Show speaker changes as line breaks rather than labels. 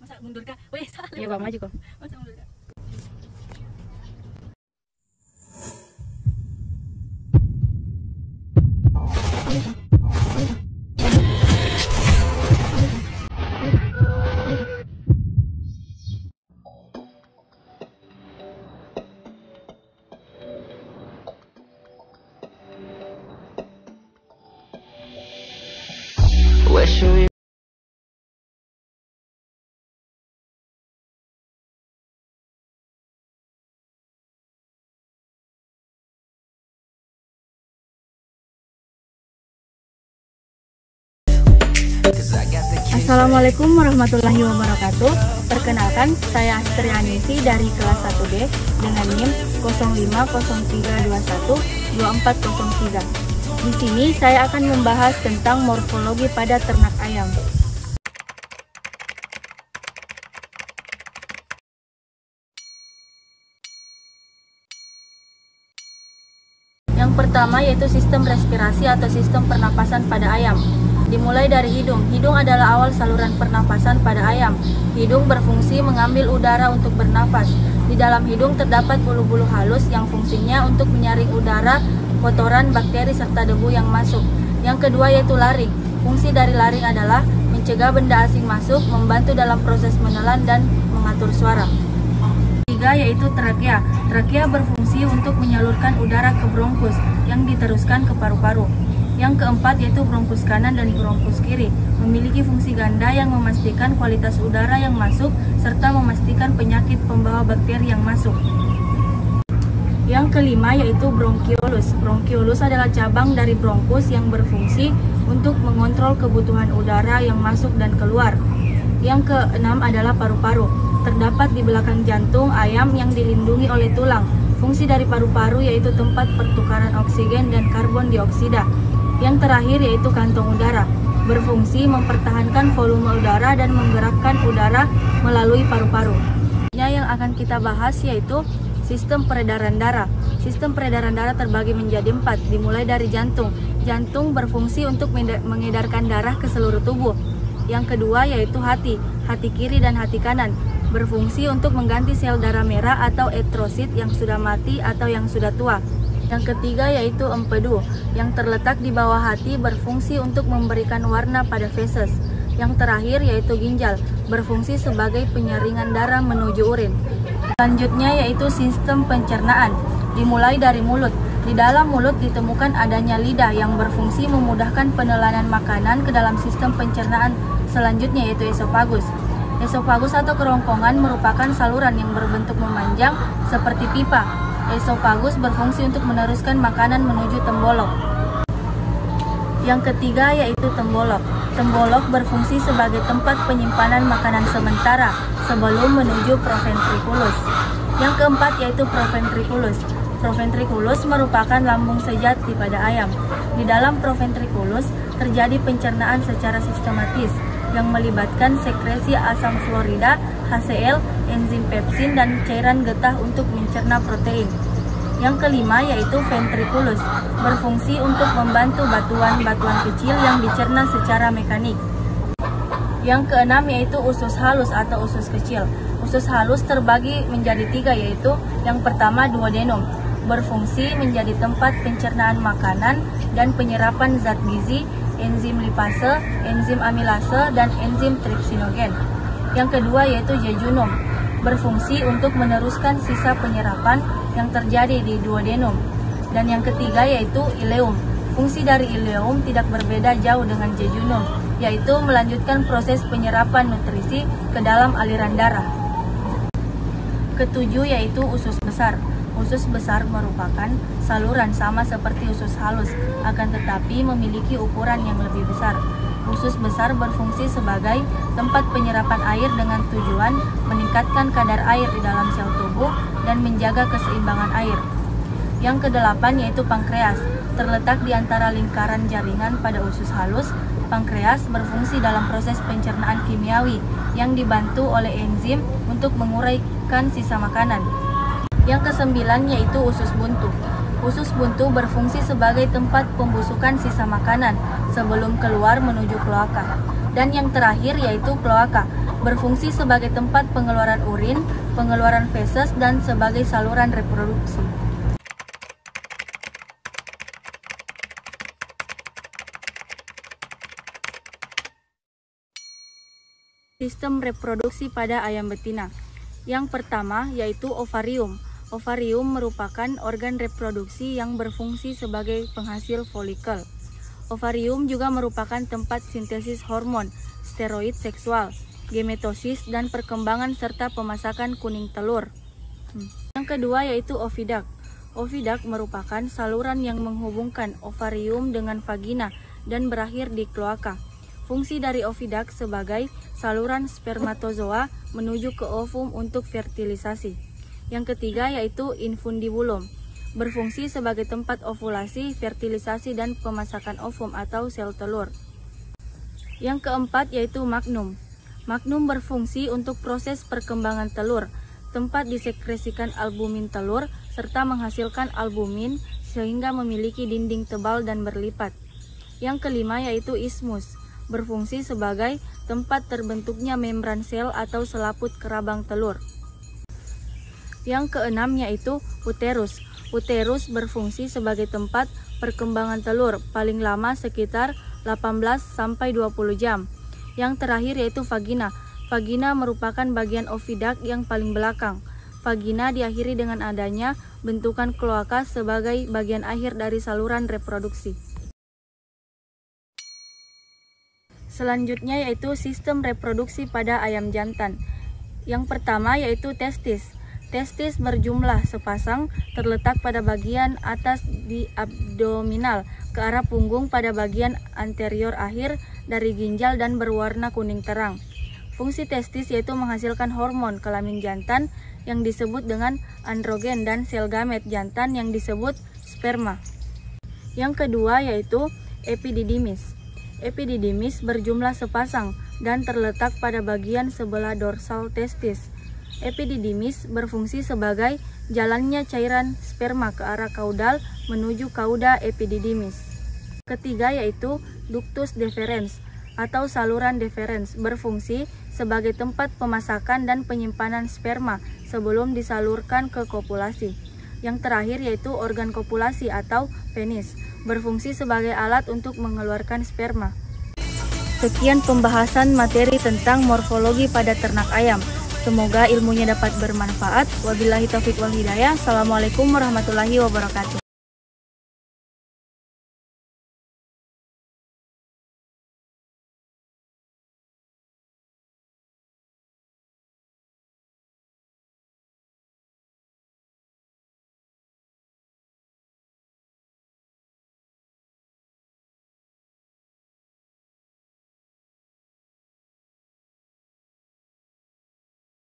Masa mundur kah? Weh, salah.
Iya bang, maju kok.
Masa mundur kah?
Where should we?
Assalamualaikum warahmatullahi wabarakatuh. Perkenalkan, saya Astri Anisi dari kelas 1D dengan NIM 0503212403. Di sini saya akan membahas tentang morfologi pada ternak ayam. Yang pertama yaitu sistem respirasi atau sistem pernapasan pada ayam. Dimulai dari hidung. Hidung adalah awal saluran pernapasan pada ayam. Hidung berfungsi mengambil udara untuk bernafas. Di dalam hidung terdapat bulu-bulu halus yang fungsinya untuk menyaring udara, kotoran, bakteri, serta debu yang masuk. Yang kedua yaitu laring. Fungsi dari laring adalah mencegah benda asing masuk, membantu dalam proses menelan dan mengatur suara. Ketiga yaitu trakea. Trakea berfungsi untuk menyalurkan udara ke bronkus yang diteruskan ke paru-paru. Yang keempat yaitu bronkus kanan dan bronkus kiri, memiliki fungsi ganda yang memastikan kualitas udara yang masuk serta memastikan penyakit pembawa bakteri yang masuk. Yang kelima yaitu bronkiolus. Bronkiolus adalah cabang dari bronkus yang berfungsi untuk mengontrol kebutuhan udara yang masuk dan keluar. Yang keenam adalah paru-paru. Terdapat di belakang jantung ayam yang dilindungi oleh tulang. Fungsi dari paru-paru yaitu tempat pertukaran oksigen dan karbon dioksida. Yang terakhir yaitu kantong udara, berfungsi mempertahankan volume udara dan menggerakkan udara melalui paru-paru. Yang akan kita bahas yaitu sistem peredaran darah. Sistem peredaran darah terbagi menjadi 4, dimulai dari jantung. Jantung berfungsi untuk mengedarkan darah ke seluruh tubuh. Yang kedua yaitu hati kiri dan hati kanan, berfungsi untuk mengganti sel darah merah atau eritrosit yang sudah mati atau yang sudah tua. Yang ketiga yaitu empedu, yang terletak di bawah hati, berfungsi untuk memberikan warna pada feses. Yang terakhir yaitu ginjal, berfungsi sebagai penyaringan darah menuju urin. Selanjutnya yaitu sistem pencernaan, dimulai dari mulut. Di dalam mulut ditemukan adanya lidah yang berfungsi memudahkan penelanan makanan ke dalam sistem pencernaan. Selanjutnya yaitu esofagus. Esofagus atau kerongkongan merupakan saluran yang berbentuk memanjang seperti pipa. Esofagus berfungsi untuk meneruskan makanan menuju tembolok. Yang ketiga yaitu tembolok. Tembolok berfungsi sebagai tempat penyimpanan makanan sementara sebelum menuju proventriculus. Yang keempat yaitu proventriculus. Proventriculus merupakan lambung sejati pada ayam. Di dalam proventriculus terjadi pencernaan secara sistematis yang melibatkan sekresi asam fluorida, HCl, enzim pepsin, dan cairan getah untuk mencerna protein. Yang kelima yaitu ventriculus, berfungsi untuk membantu batuan-batuan kecil yang dicerna secara mekanik. Yang keenam yaitu usus halus atau usus kecil. Usus halus terbagi menjadi 3 yaitu yang pertama duodenum, berfungsi menjadi tempat pencernaan makanan dan penyerapan zat gizi, enzim lipase, enzim amilase, dan enzim tripsinogen. Yang kedua yaitu jejunum, berfungsi untuk meneruskan sisa penyerapan yang terjadi di duodenum. Dan yang ketiga yaitu ileum. Fungsi dari ileum tidak berbeda jauh dengan jejunum, yaitu melanjutkan proses penyerapan nutrisi ke dalam aliran darah. Ketujuh yaitu usus besar. Usus besar merupakan saluran sama seperti usus halus, akan tetapi memiliki ukuran yang lebih besar. Usus besar berfungsi sebagai tempat penyerapan air dengan tujuan meningkatkan kadar air di dalam sel tubuh dan menjaga keseimbangan air. Yang kedelapan yaitu pankreas. Terletak di antara lingkaran jaringan pada usus halus, pankreas berfungsi dalam proses pencernaan kimiawi yang dibantu oleh enzim untuk menguraikan sisa makanan. Yang kesembilan yaitu usus buntu. Usus buntu berfungsi sebagai tempat pembusukan sisa makanan sebelum keluar menuju kloaka. Dan yang terakhir yaitu kloaka, berfungsi sebagai tempat pengeluaran urin, pengeluaran feses, dan sebagai saluran reproduksi. Sistem reproduksi pada ayam betina. Yang pertama yaitu ovarium. Ovarium merupakan organ reproduksi yang berfungsi sebagai penghasil folikel. Ovarium juga merupakan tempat sintesis hormon, steroid seksual, gemetosis, dan perkembangan serta pemasakan kuning telur. Yang kedua yaitu oviduct. Oviduct merupakan saluran yang menghubungkan ovarium dengan vagina dan berakhir di kloaka. Fungsi dari oviduct sebagai saluran spermatozoa menuju ke ovum untuk fertilisasi. Yang ketiga yaitu infundibulum, berfungsi sebagai tempat ovulasi, fertilisasi, dan pemasakan ovum atau sel telur. Yang keempat yaitu magnum. Magnum berfungsi untuk proses perkembangan telur, tempat disekresikan albumin telur, serta menghasilkan albumin sehingga memiliki dinding tebal dan berlipat. Yang kelima yaitu isthmus, berfungsi sebagai tempat terbentuknya membran sel atau selaput kerabang telur. Yang keenam yaitu uterus. Uterus berfungsi sebagai tempat perkembangan telur, paling lama sekitar 18-20 jam. Yang terakhir yaitu vagina. Vagina merupakan bagian oviduct yang paling belakang. Vagina diakhiri dengan adanya bentukan kloaka sebagai bagian akhir dari saluran reproduksi. Selanjutnya yaitu sistem reproduksi pada ayam jantan. Yang pertama yaitu testis. Testis berjumlah sepasang, terletak pada bagian atas di abdominal ke arah punggung pada bagian anterior akhir dari ginjal dan berwarna kuning terang. Fungsi testis yaitu menghasilkan hormon kelamin jantan yang disebut dengan androgen dan sel gamet jantan yang disebut sperma. Yang kedua yaitu epididymis. Epididymis berjumlah sepasang dan terletak pada bagian sebelah dorsal testis. Epididymis berfungsi sebagai jalannya cairan sperma ke arah kaudal menuju kauda epididymis. Ketiga yaitu ductus deferens atau saluran deferens, berfungsi sebagai tempat pemasakan dan penyimpanan sperma sebelum disalurkan ke kopulasi. Yang terakhir yaitu organ kopulasi atau penis, berfungsi sebagai alat untuk mengeluarkan sperma. Sekian pembahasan materi tentang morfologi pada ternak ayam. Semoga ilmunya dapat bermanfaat. Wabillahi taufiq wal hidayah. Assalamualaikum warahmatullahi wabarakatuh.